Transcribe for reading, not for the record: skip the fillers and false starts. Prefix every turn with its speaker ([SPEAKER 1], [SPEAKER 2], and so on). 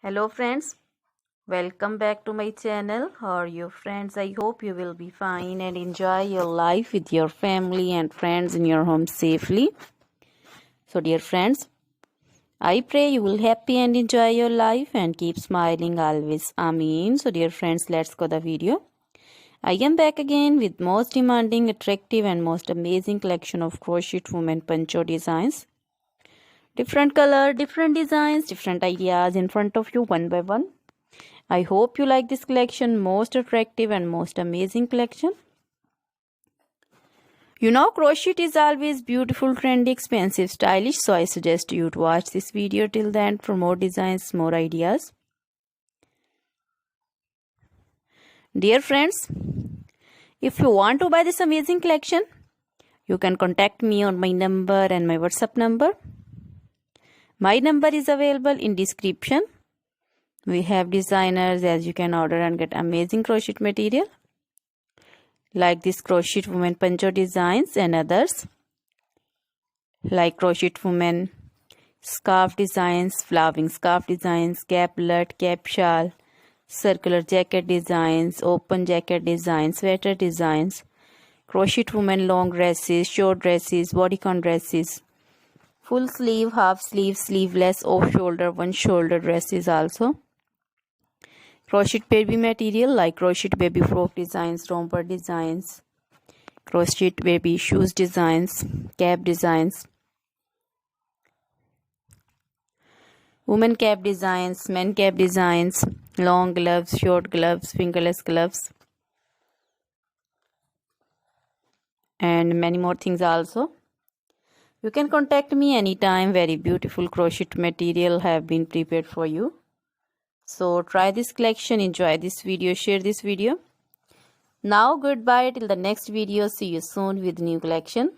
[SPEAKER 1] Hello friends, welcome back to my channel. How are you friends? I hope you will be fine and enjoy your life with your family and friends in your home safely. So dear friends, I pray you will happy and enjoy your life and keep smiling always. Amen. So dear friends, let's go the video. I am back again with most demanding, attractive and most amazing collection of crochet women poncho designs. Different color, different designs, different ideas in front of you one by one. I hope you like this collection, most attractive and most amazing collection. You know, crochet is always beautiful, trendy, expensive, stylish, so I suggest you to watch this video till the end for more designs, more ideas. Dear friends, if you want to buy this amazing collection, you can contact me on my number and my WhatsApp number. My number is available in description. We have designers as you can order and get amazing crochet material like this crochet woman poncho designs and others like crochet woman scarf designs, flowering scarf designs, caplet, cap shawl, circular jacket designs, open jacket designs, sweater designs, crochet woman long dresses, short dresses, bodycon dresses, full sleeve, half sleeve, sleeveless, off shoulder, one shoulder dresses also. Crochet baby material like crochet baby frock designs, romper designs, crochet baby shoes designs, cap designs, women cap designs, men cap designs, long gloves, short gloves, fingerless gloves, and many more things also. You can contact me anytime. Very beautiful crochet material have been prepared for you. So try this collection, enjoy this video, share this video. Now goodbye till the next video. See you soon with new collection.